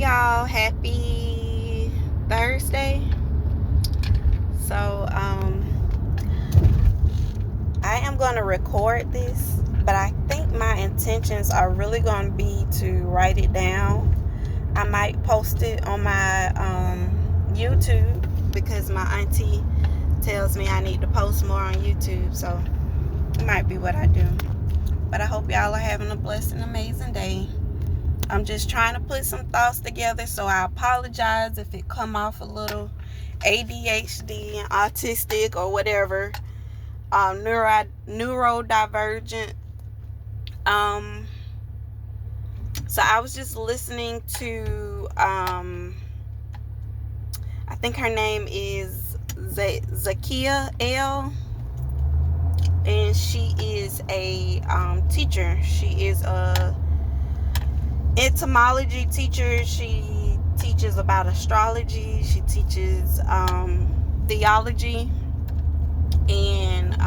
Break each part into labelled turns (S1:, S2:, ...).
S1: y'all, happy Thursday. So I am going to record this, but I think my intentions are really going to be to write it down. I might post it on my YouTube because my auntie tells me I need to post more on YouTube, so it might be what I do. But I hope y'all are having a blessed and amazing day. I'm just trying to put some thoughts together, so I apologize if it come off a little ADHD and autistic or whatever, neurodivergent. So I was just listening to, I think her name is Zakia L, and she is a teacher. She is a entomology teacher. She teaches about astrology. She teaches theology, and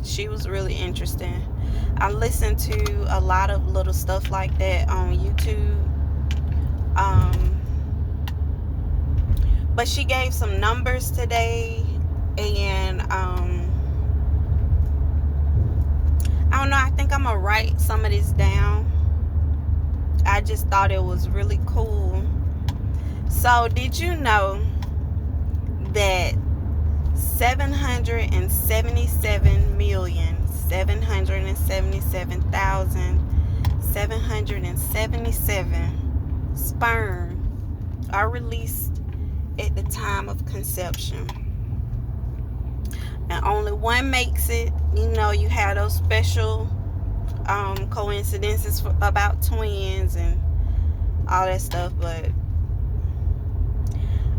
S1: she was really interesting. I listened to a lot of little stuff like that on YouTube, but she gave some numbers today, and I don't know, I think I'm gonna write some of this down. I just thought it was really cool. So did you know that 777,777,777 sperm are released at the time of conception, and only one makes it? You know, you have those special coincidences about twins and all that stuff, but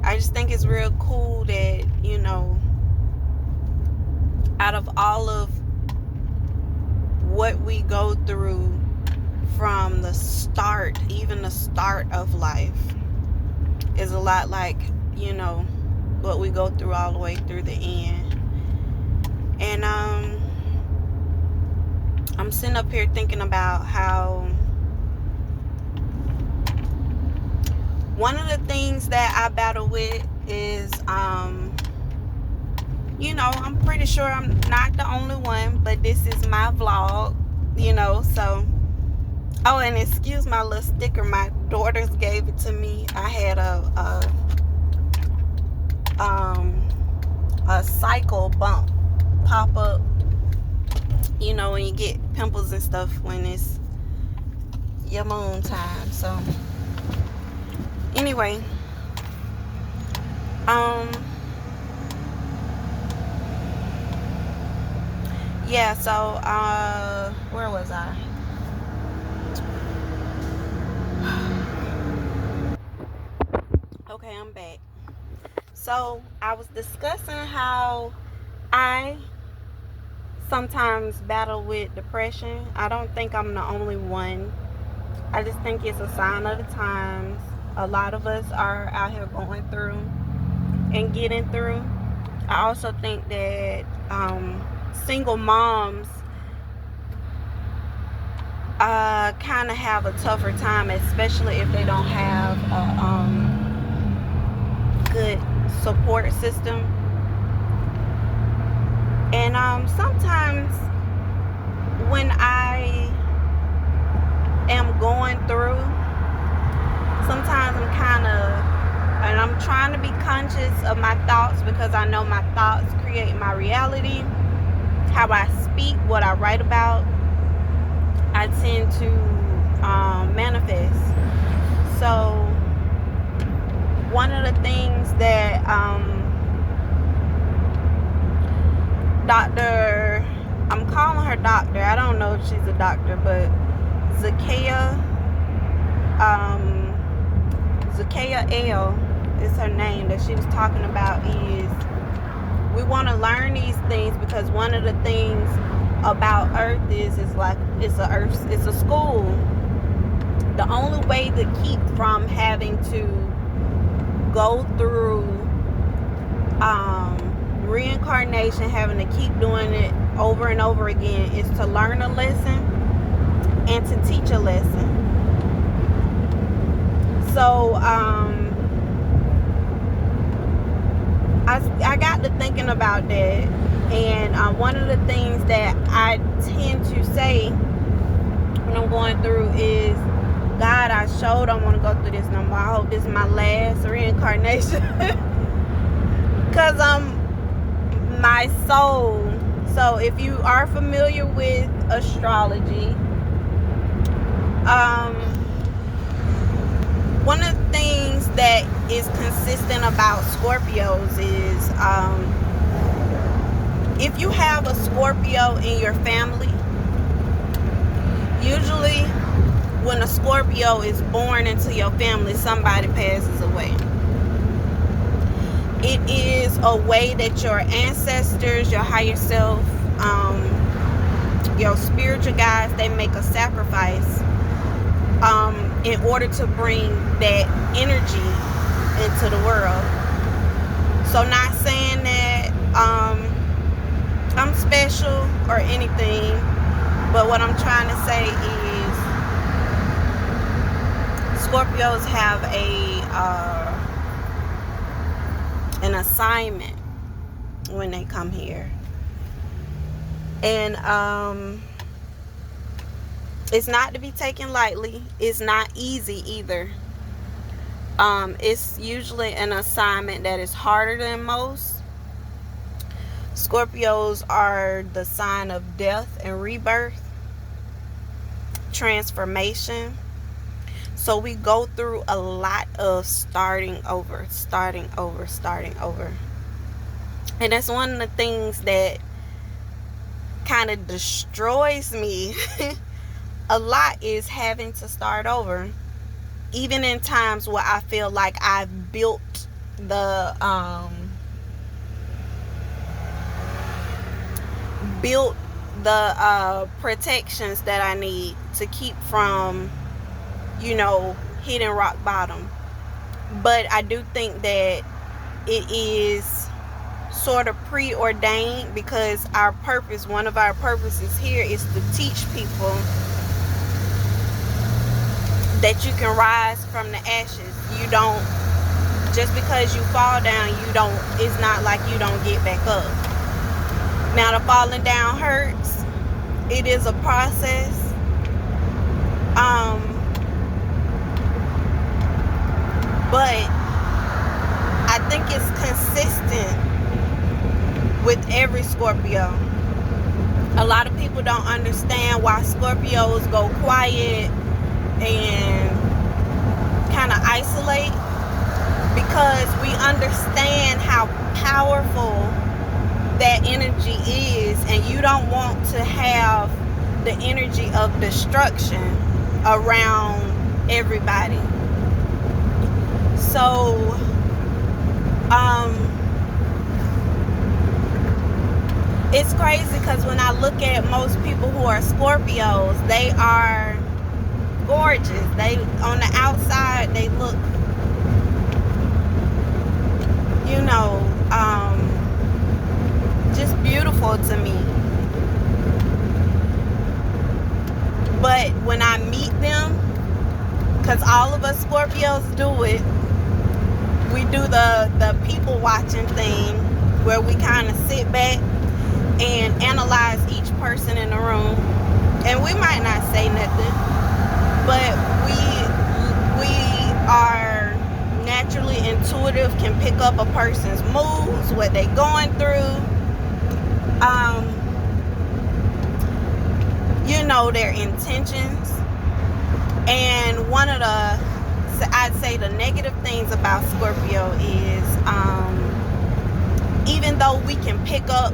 S1: I just think it's real cool that, you know, out of all of what we go through from the start, even the start of life, is a lot like, you know, what we go through all the way through the end. And I'm sitting up here thinking about how one of the things that I battle with is, you know, I'm pretty sure I'm not the only one, but this is my vlog, you know, so. Oh, and excuse my little sticker, my daughters gave it to me. I had a cycle bump pop up, you know, when you get pimples and stuff when it's your moon time. So anyway, yeah, so where was I? Okay, I'm back. So I was discussing how I sometimes battle with depression. I don't think I'm the only one. I just think it's a sign of the times. A lot of us are out here going through and getting through. I also think that single moms kind of have a tougher time, especially if they don't have a good support system. And sometimes when I am going through, sometimes and I'm trying to be conscious of my thoughts, because I know my thoughts create my reality. How I speak, what I write about, I tend to manifest. So one of the things that I'm calling her doctor, I don't know if she's a doctor, but Zakia L is her name, that she was talking about is we want to learn these things, because one of the things about Earth is like it's a school. The only way to keep from having to go through reincarnation, having to keep doing it over and over again, is to learn a lesson and to teach a lesson. So I got to thinking about that, and one of the things that I tend to say when I'm going through is, God, I sure don't want to go through this no more. I hope this is my last reincarnation. Because my soul. So if you are familiar with astrology, one of the things that is consistent about Scorpios is if you have a Scorpio in your family, usually when a Scorpio is born into your family, somebody passes away. It is a way that your ancestors, your higher self, your spiritual guides, they make a sacrifice in order to bring that energy into the world. So not saying that I'm special or anything, but what I'm trying to say is Scorpios have an assignment when they come here, and it's not to be taken lightly. It's not easy either. It's usually an assignment that is harder than most. Scorpios are the sign of death and rebirth, transformation. So we go through a lot of starting over. And that's one of the things that kind of destroys me a lot, is having to start over. Even in times where I feel like I've built the protections that I need to keep from, hitting rock bottom. But I do think that it is sort of preordained, because one of our purposes here is to teach people that you can rise from the ashes. You don't, just because you fall down, it's not like you don't get back up. Now, the falling down hurts. It is a process. But I think it's consistent with every Scorpio. A lot of people don't understand why Scorpios go quiet and kind of isolate, because we understand how powerful that energy is, and you don't want to have the energy of destruction around everybody. So it's crazy, because when I look at most people who are Scorpios, they are gorgeous. They, on the outside, they look, just beautiful to me. But when I meet them, because all of us Scorpios do it, we do the people watching thing, where we kind of sit back and analyze each person in the room, and we might not say nothing, but we are naturally intuitive, can pick up a person's moods, what they're going through, their intentions. And one of I'd say the negative things about Scorpio is, even though we can pick up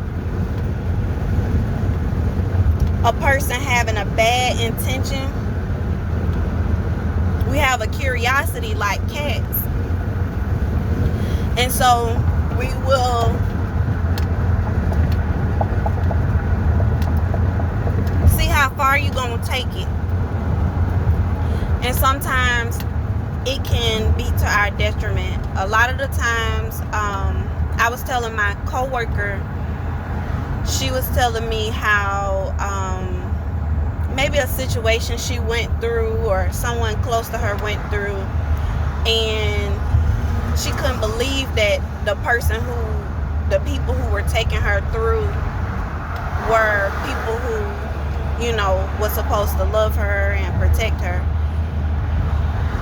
S1: a person having a bad intention, we have a curiosity like cats. And so we will see how far you're going to take it. And sometimes it can be to our detriment. A lot of the times, I was telling my coworker, she was telling me how maybe a situation she went through, or someone close to her went through, and she couldn't believe that the people who were taking her through were people who, you know, was supposed to love her and protect her.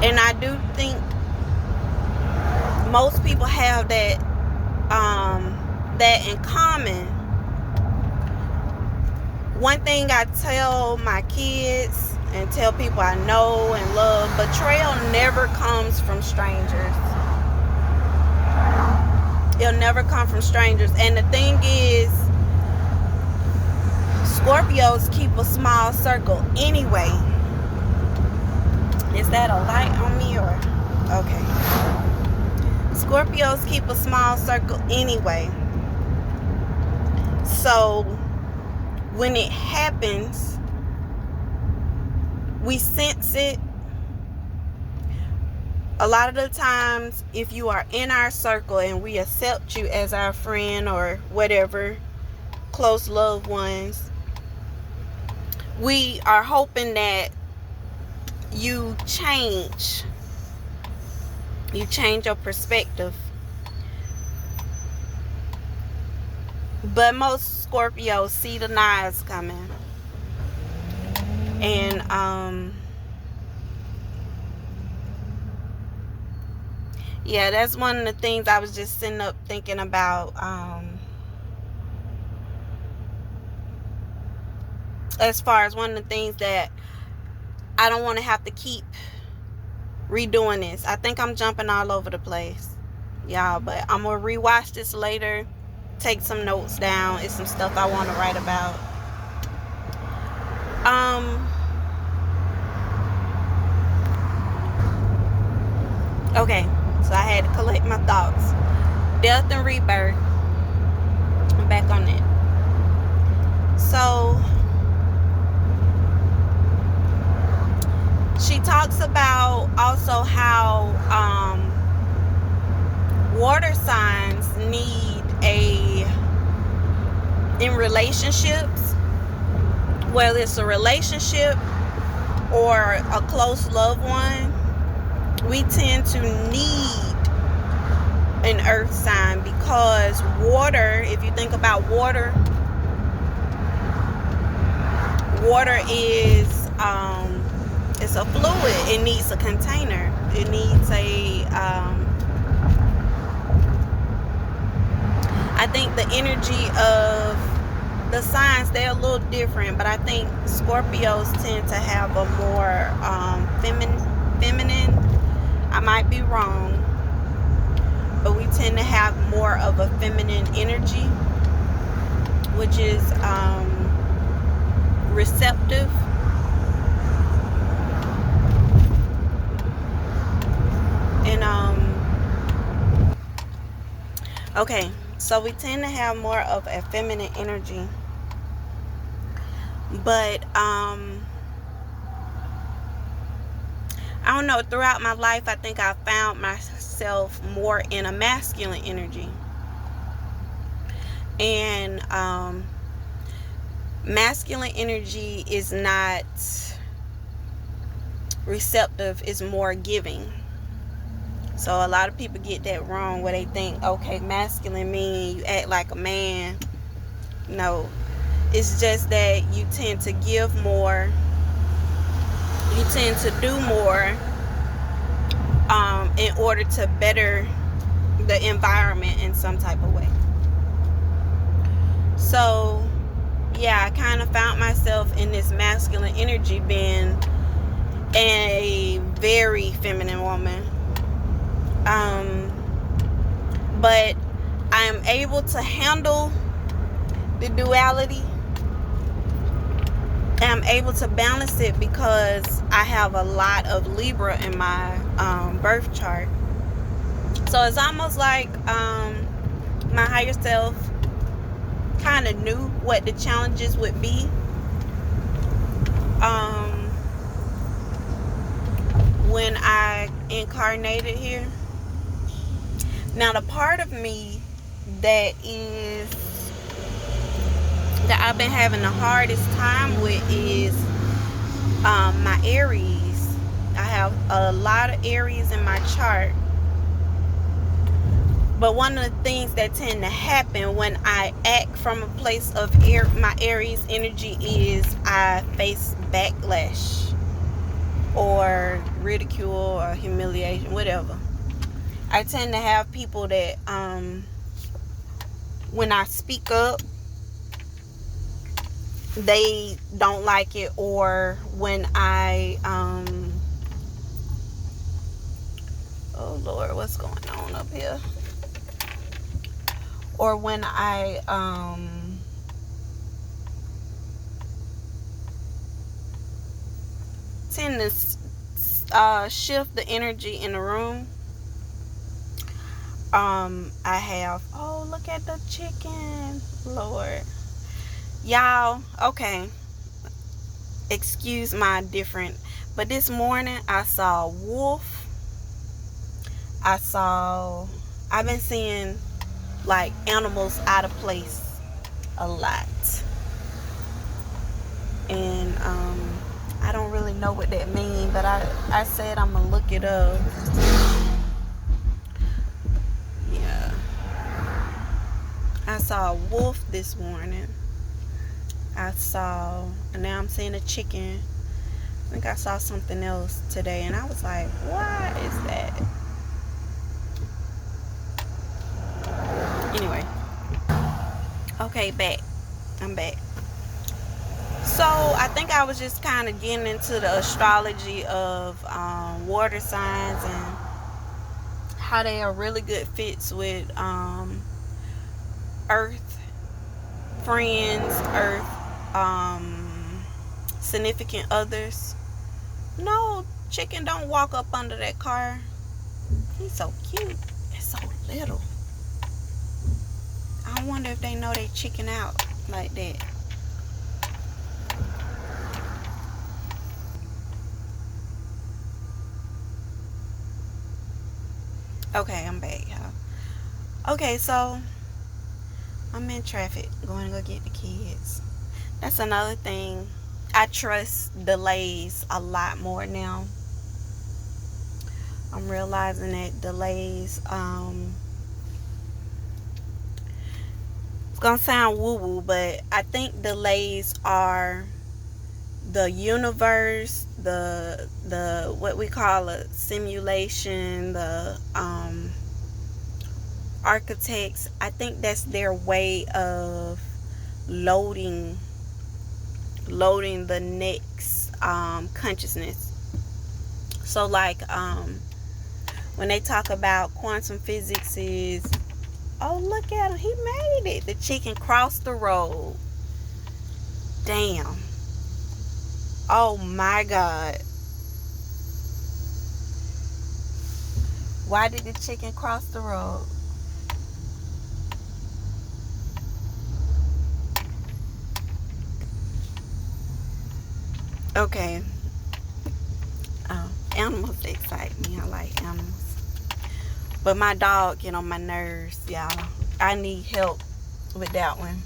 S1: And I do think most people have that in common. One thing I tell my kids and tell people I know and love, betrayal never comes from strangers. It'll never come from strangers. And the thing is, Scorpios keep a small circle anyway. Is that a light on me or? Okay. Scorpios keep a small circle anyway. So when it happens, we sense it. A lot of the times, if you are in our circle and we accept you as our friend or whatever, close loved ones, we are hoping that you change your perspective. But most Scorpios see the knives coming. And yeah, that's one of the things I was just sitting up thinking about. As far as one of the things that I don't want to have to keep redoing this. I think I'm jumping all over the place, y'all, but I'm gonna rewatch this later, take some notes down. It's some stuff I want to write about. Okay, so I had to collect my thoughts. Death and rebirth. I'm back on it. So she talks about also how water signs need in relationships, whether it's a relationship or a close loved one, we tend to need an earth sign, because water, if you think about water is it's a fluid. It needs a container. It needs I think the energy of the signs, they're a little different, but I think Scorpios tend to have a more feminine. I might be wrong, but we tend to have more of a feminine energy, which is receptive. And okay, so we tend to have more of a feminine energy, but I don't know, throughout my life I think I found myself more in a masculine energy. And masculine energy is not receptive, it's more giving. So a lot of people get that wrong, where they think, okay, masculine means you act like a man. No, it's just that you tend to give more, you tend to do more in order to better the environment in some type of way. So yeah, I kind of found myself in this masculine energy, being a very feminine woman. But I'm able to handle the duality. I'm able to balance it because I have a lot of Libra in my birth chart. So it's almost like my higher self kind of knew what the challenges would be. When I incarnated here. Now, the part of me that I've been having the hardest time with is my Aries. I have a lot of Aries in my chart. But one of the things that tend to happen when I act from a place of my Aries energy is I face backlash or ridicule or humiliation, whatever. I tend to have people that when I speak up, they don't like it, or when I oh Lord, what's going on up here? Or when I tend to shift the energy in the room. I have, oh, look at the chicken, Lord. Y'all, okay, excuse my different, but this morning I saw a wolf. I've been seeing like animals out of place a lot. And I don't really know what that means, but I said I'm gonna look it up. Yeah. I saw a wolf this morning. And now I'm seeing a chicken. I think I saw something else today, and I was like, what is that? Anyway. Okay, I'm back. So I think I was just kind of getting into the astrology of water signs and how they are really good fits with earth friends, earth significant others. No, chicken don't walk up under that car. He's so cute. It's so little. I wonder if they know they chicken out like that. Okay, I'm back, y'all. Okay, so I'm in traffic going to go get the kids. That's another thing. I trust delays a lot more now. I'm realizing that delays, it's gonna sound woo-woo, but I think delays are the universe, the what we call a simulation, the architects. I think that's their way of loading the next consciousness. So like when they talk about quantum physics is, oh, look at him, he made it, the chicken crossed the road. Damn. Oh my God. Why did the chicken cross the road? Okay. Animals excite me. I like animals. But my dog get on my nerves, y'all. I need help with that one.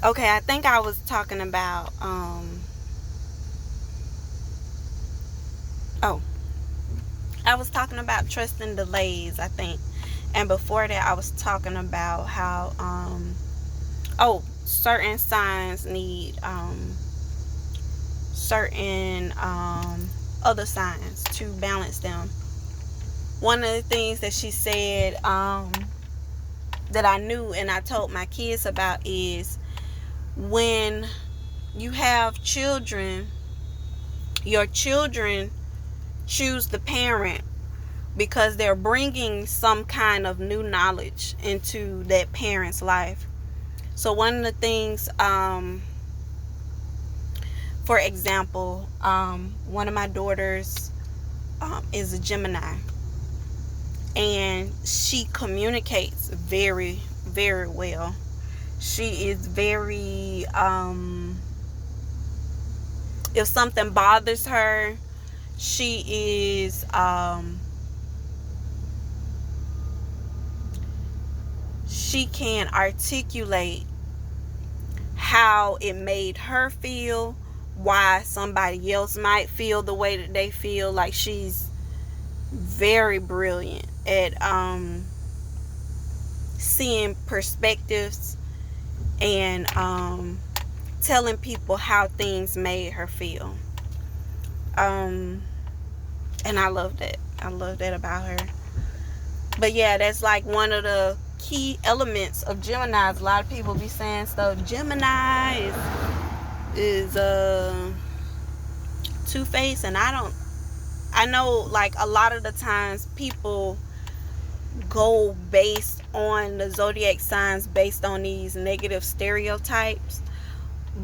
S1: Okay, I think I was talking about I was talking about trusting delays, I think. And before that I was talking about how certain signs need certain other signs to balance them. One of the things that she said that I knew and I told my kids about is when you have children, your children choose the parent because they're bringing some kind of new knowledge into that parent's life. So one of the things, for example, one of my daughters is a Gemini, and she communicates very, very well. She is very, if something bothers her, she is, she can articulate how it made her feel, why somebody else might feel the way that they feel. Like, she's very brilliant at seeing perspectives and telling people how things made her feel. And I love that. I love that about her. But yeah, that's like one of the key elements of Geminis. A lot of people be saying stuff. Gemini is two-faced, and I know, like, a lot of the times people go based on the zodiac signs based on these negative stereotypes,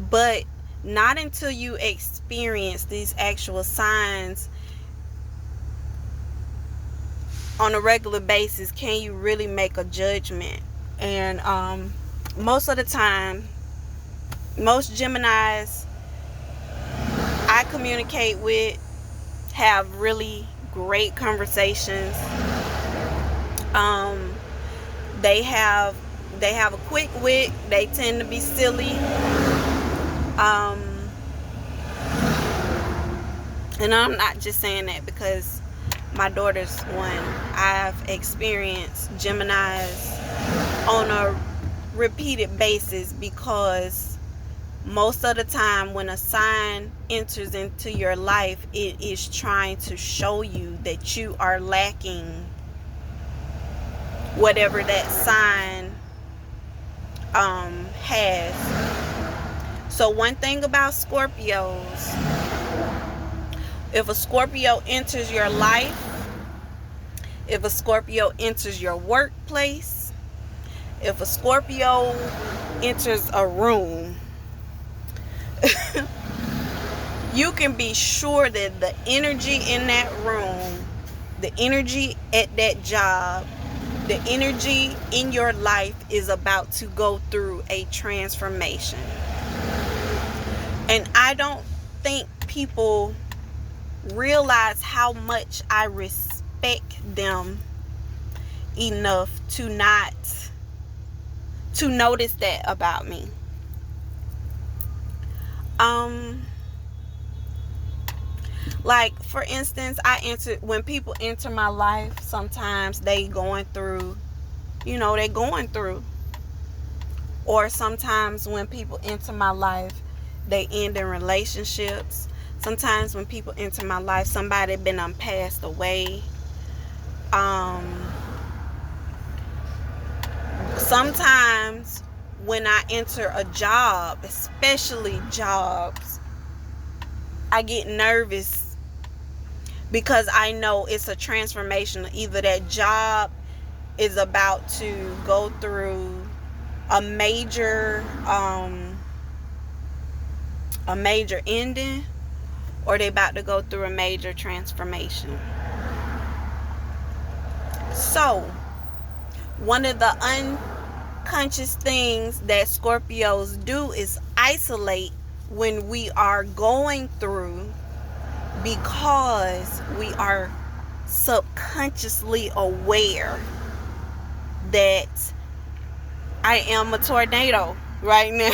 S1: but not until you experience these actual signs on a regular basis can you really make a judgment. And most of the time, most Geminis I communicate with have really great conversations. They have a quick wit. They tend to be silly. And I'm not just saying that because my daughter's one. I've experienced Geminis on a repeated basis, because most of the time when a sign enters into your life, it is trying to show you that you are lacking whatever that sign has. So one thing about Scorpios, if a Scorpio enters your life, if a Scorpio enters your workplace, if a Scorpio enters a room, you can be sure that the energy in that room, the energy at that job, the energy in your life is about to go through a transformation. And I don't think people realize how much I respect them enough to notice that about me. Like, for instance, when people enter my life, sometimes they going through, or sometimes when people enter my life, they end in relationships. Sometimes when people enter my life, somebody been passed away. Sometimes when I enter a job, especially jobs, I get nervous because I know it's a transformation. Either that job is about to go through a major ending, or they about to go through a major transformation. So one of the unconscious things that Scorpios do is isolate when we are going through, because we are subconsciously aware that I am a tornado right now.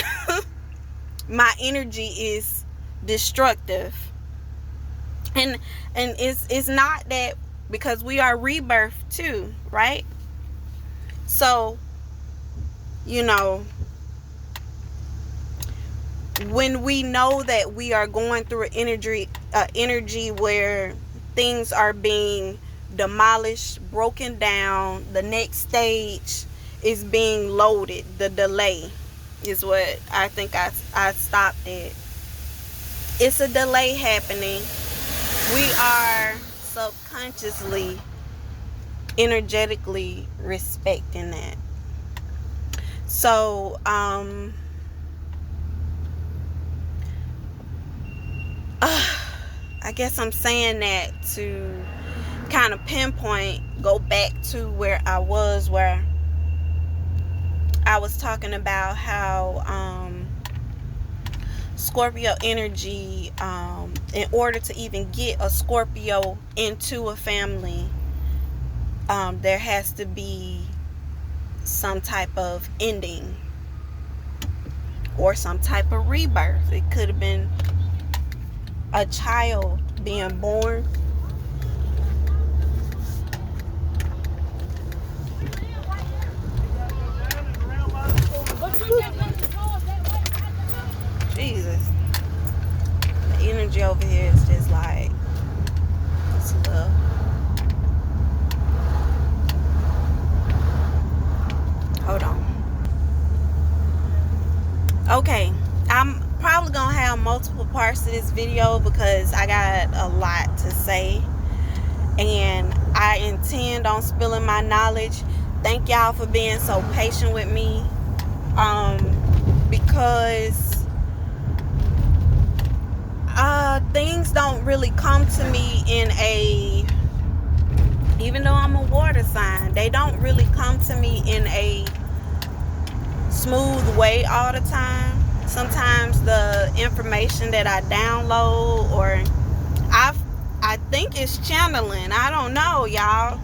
S1: My energy is destructive. And it's not that, because we are rebirth too, right? So, when we know that we are going through an energy where things are being demolished, broken down, the next stage is being loaded, the delay is what I think I stopped at. It's a delay happening. We are subconsciously, energetically respecting that. So, I guess I'm saying that to kind of go back to where I was talking about how Scorpio energy, in order to even get a Scorpio into a family, there has to be some type of ending or some type of rebirth. It could have been a child being born. Jesus. The energy over here is just like, it's love. Hold on. Okay, I'm probably gonna have multiple parts to this video because I got a lot to say, and I intend on spilling my knowledge. Thank y'all for being so patient with me, because things don't really come to me in a, even though I'm a water sign, they don't really come to me in a smooth way all the time. Sometimes the information that I download, or I think it's channeling, I don't know, y'all.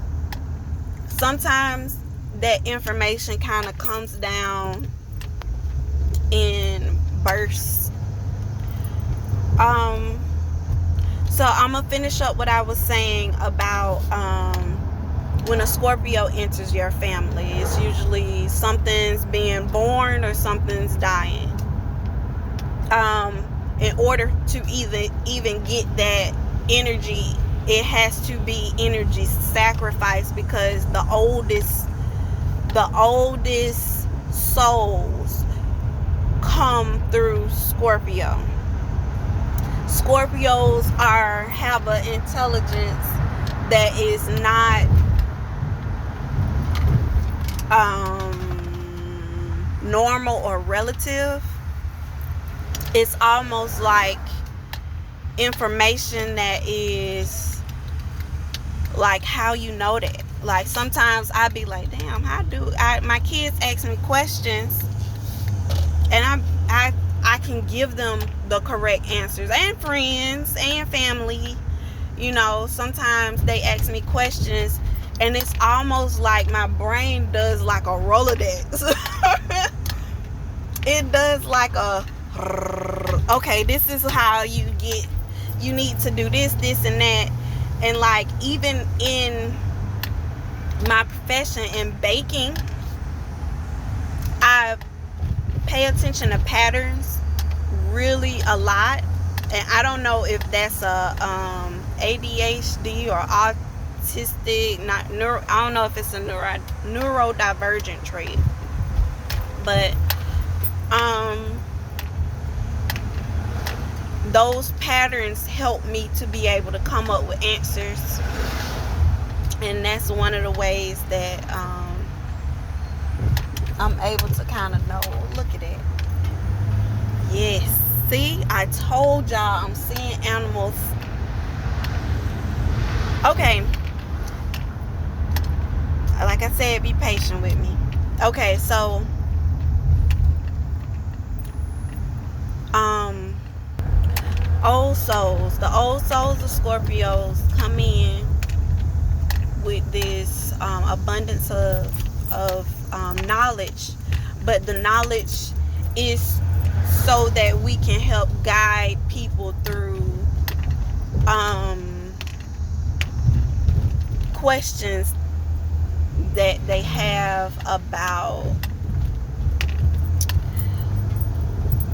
S1: Sometimes that information kind of comes down in bursts. So I'm gonna finish up what I was saying about when a Scorpio enters your family. It's usually something's being born or something's dying. In order to even get that energy, it has to be energy sacrifice, because the oldest souls come through Scorpio. Scorpios have an intelligence that is not normal or relative. It's almost like information that is like, how you know that. Like, sometimes I be like, damn, my kids ask me questions, and I can give them the correct answers, and friends and family, you know. Sometimes they ask me questions, and it's almost like my brain does like a Rolodex. It does like a, okay, this is how you need to do this, and that. And like, even in my profession in baking, I pay attention to patterns really a lot. And I don't know if that's a ADHD or autistic, I don't know if it's a neurodivergent trait, but those patterns help me to be able to come up with answers. And that's one of the ways that I'm able to kind of know. Look at it. Yes. See, I told y'all I'm seeing animals. Okay. Like I said, be patient with me. Okay, so the old souls of Scorpios come in with this abundance of knowledge, but the knowledge is so that we can help guide people through questions that they have about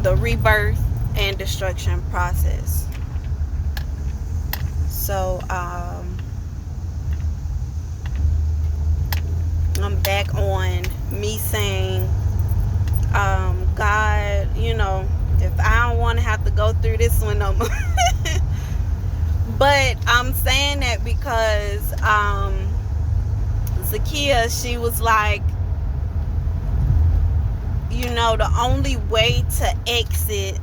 S1: the rebirth and destruction process. So I'm back on me saying, God, you know, if I don't want to have to go through this one no more. But I'm saying that because Zakia, she was like, you know, the only way to exit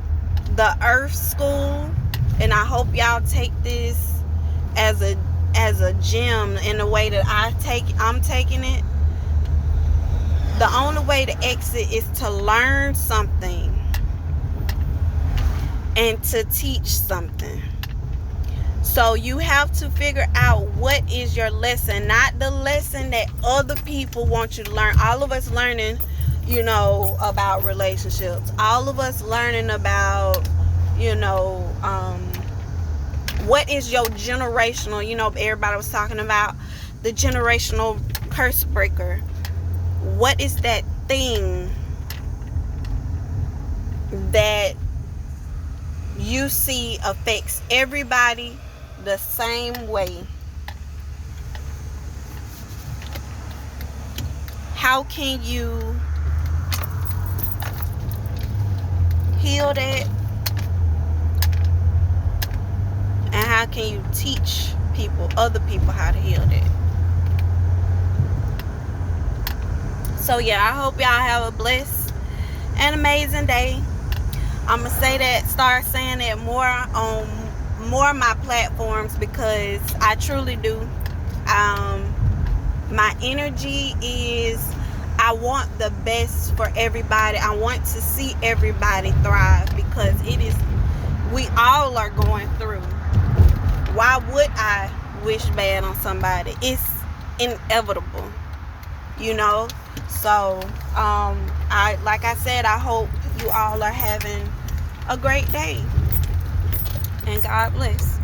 S1: the Earth School, and I hope y'all take this as a gem in the way that I'm taking it. The only way to exit is to learn something and to teach something. So you have to figure out what is your lesson, not the lesson that other people want you to learn. All of us learning, you know, about relationships. All of us learning about, you know, What is your generational, everybody was talking about the generational curse breaker. What is that thing that you see affects everybody the same way? How can you heal that? And how can you teach other people how to heal that? So yeah, I hope y'all have a blessed and amazing day. I'm gonna say that, start saying it more on more of my platforms, because I truly do. My energy is, I want the best for everybody. I want to see everybody thrive, because we all are going through. Why would I wish bad on somebody? It's inevitable, So, like I said, I hope you all are having a great day. And God bless.